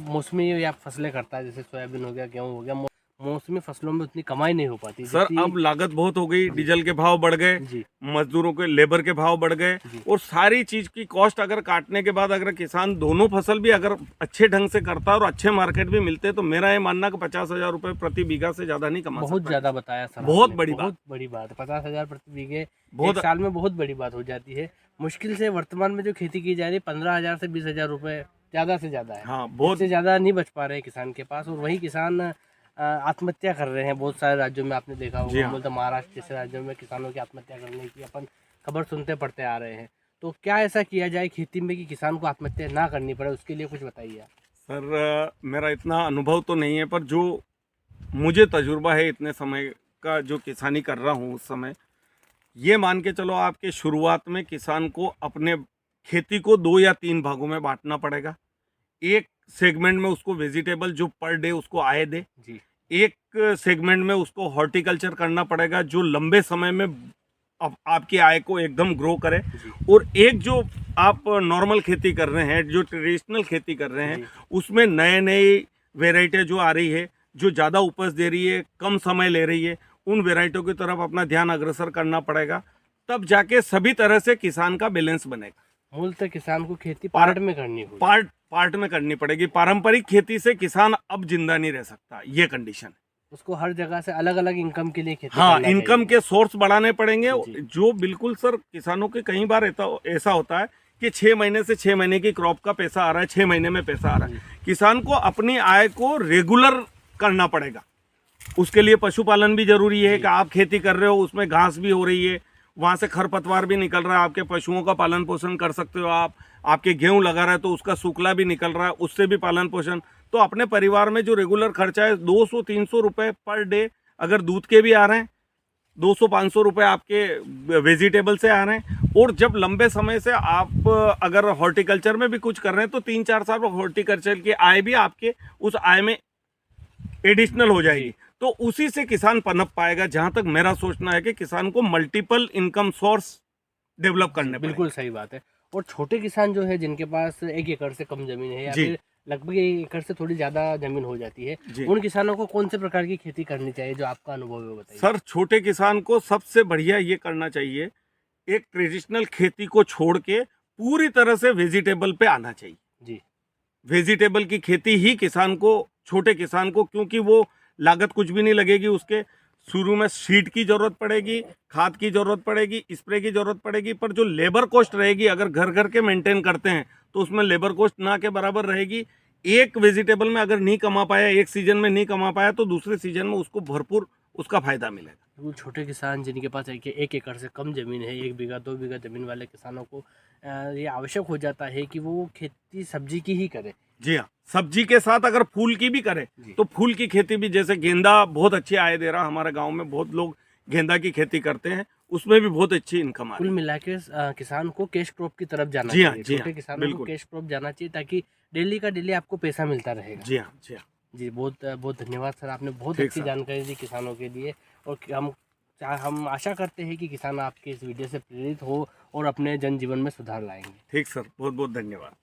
मौसमी या फसलें करता है, जैसे सोयाबीन हो गया, गेहूँ हो गया, मौसमी फसलों में उतनी कमाई नहीं हो पाती सर। अब लागत बहुत हो गई, डीजल के भाव बढ़ गए, जी मजदूरों के लेबर के भाव बढ़ गए, जी और सारी चीज की कॉस्ट अगर काटने के बाद अगर किसान दोनों फसल भी अगर अच्छे ढंग से करता और अच्छे मार्केट भी मिलते, तो मेरा ये मानना कि 50,000 रुपए प्रति बीघा से ज्यादा नहीं कमा सकता। बहुत ज्यादा बताया सर, बहुत आपने, बड़ी बात, बहुत बड़ी बात है। 50,000 प्रति बीघे बहुत एक साल में बहुत बड़ी बात हो जाती है। मुश्किल से वर्तमान में जो खेती की जा रही है 15,000 से 20,000 रुपए ज्यादा से ज्यादा है। हाँ बहुत। इससे ज्यादा नहीं बच पा रहे हैं किसान के पास, और वही किसान आत्महत्या कर रहे हैं बहुत सारे राज्यों में, आपने देखा जी होगा। हाँ। बोलते महाराष्ट्र जैसे राज्यों में किसानों की आत्महत्या करने की अपन खबर सुनते पढ़ते आ रहे हैं। तो क्या ऐसा किया जाए खेती में कि किसान को आत्महत्या ना करनी पड़े, उसके लिए कुछ बताइए आप। सर मेरा इतना अनुभव तो नहीं है, पर जो मुझे तजुर्बा है इतने समय का जो किसानी कर रहा हूँ उस समय, ये मान के चलो आपके शुरुआत में किसान को अपने खेती को 2 या 3 भागों में बांटना पड़ेगा। एक सेगमेंट में उसको वेजिटेबल जो पर डे उसको आय दे, जी एक सेगमेंट में उसको हॉर्टिकल्चर करना पड़ेगा जो लंबे समय में आपकी आय को एकदम ग्रो करे, जी और एक जो आप नॉर्मल खेती कर रहे हैं, जो ट्रेडिशनल खेती कर रहे हैं, जी उसमें नए नए वेराइटी जो आ रही है, जो ज़्यादा उपज दे रही है, कम समय ले रही है, उन वेराइटियों की तरफ अपना ध्यान अग्रसर करना पड़ेगा। तब जाके सभी तरह से किसान का बैलेंस बनेगा। मूलतः किसान को खेती पार्ट में करनी होगी। पार्ट में करनी पड़ेगी। पारंपरिक खेती से किसान अब जिंदा नहीं रह सकता, ये कंडीशन है। उसको हर जगह से अलग अलग इनकम के लिए खेती हाँ, करना इनकम चाहिए। के सोर्स बढ़ाने पड़ेंगे। जी जो बिल्कुल सर किसानों के कई बार ऐसा होता है कि 6 महीने से 6 महीने की क्रॉप का पैसा आ रहा है, 6 महीने में पैसा आ रहा है। किसान को अपनी आय को रेगुलर करना पड़ेगा। उसके लिए पशुपालन भी जरूरी है कि आप खेती कर रहे हो, उसमें घास भी हो रही है, वहाँ से खरपतवार भी निकल रहा है, आपके पशुओं का पालन पोषण कर सकते हो आप। आपके गेहूं लगा रहा है तो उसका सूखला भी निकल रहा है, उससे भी पालन पोषण। तो अपने परिवार में जो रेगुलर खर्चा है 200-300 रुपए पर डे, अगर दूध के भी आ रहे हैं 200-500 रुपए आपके वेजिटेबल से आ रहे हैं, और जब लंबे समय से आप अगर हॉर्टिकल्चर में भी कुछ कर रहे हैं तो 3-4 साल हॉर्टिकल्चर की आय भी आपके उस आय में एडिशनल हो जाएगी। तो उसी से किसान पनप पाएगा। जहां तक मेरा सोचना है कि किसान को मल्टीपल इनकम सोर्स डेवलप करने बिल्कुल सही बात है। और छोटे किसान जो है जिनके पास 1 एकड़ से कम जमीन है, या फिर लगभग 1 एकड़ से थोड़ी ज्यादा जमीन हो जाती है, उन किसानों को कौन से प्रकार की खेती करनी चाहिए, जो आपका अनुभव है वो बताइए। सर, छोटे किसान को सबसे बढ़िया ये करना चाहिए, एक ट्रेडिशनल खेती को छोड़ के पूरी तरह से वेजिटेबल पे आना चाहिए। जी वेजिटेबल की खेती ही किसान को, छोटे किसान को, क्योंकि वो लागत कुछ भी नहीं लगेगी उसके। शुरू में सीड की जरूरत पड़ेगी, खाद की जरूरत पड़ेगी, स्प्रे की जरूरत पड़ेगी, पर जो लेबर कॉस्ट रहेगी, अगर घर घर के मेंटेन करते हैं तो उसमें लेबर कॉस्ट ना के बराबर रहेगी। एक वेजिटेबल में अगर नहीं कमा पाया, एक सीजन में नहीं कमा पाया, तो दूसरे सीजन में उसको भरपूर उसका फायदा मिलेगा। बिल्कुल, छोटे किसान जिनके पास 1 एकड़ से कम जमीन है, 1 बीघा 2 बीघा जमीन वाले किसानों को ये आवश्यक हो जाता है कि वो खेती सब्जी की ही करे। जी हाँ, सब्जी के साथ अगर फूल की भी करे तो फूल की खेती भी, जैसे गेंदा बहुत अच्छी आय दे रहा, हमारे गांव में बहुत लोग गेंदा की खेती करते हैं, उसमें भी बहुत अच्छी इनकम आ रही है। कुल मिला के किसान को कैश क्रॉप की तरफ जाना जी हाँ, चाहिए। जी हाँ, छोटे किसानों को कैश क्रॉप जाना चाहिए, ताकि डेली का डेली आपको पैसा मिलता रहेगा। जी हाँ, जी हाँ। जी, बहुत बहुत धन्यवाद सर, आपने बहुत अच्छी जानकारी दी किसानों के लिए। और हम आशा करते हैं कि किसान आपके इस वीडियो से प्रेरित हो और अपने जनजीवन में सुधार लाएंगे। ठीक सर, बहुत बहुत धन्यवाद।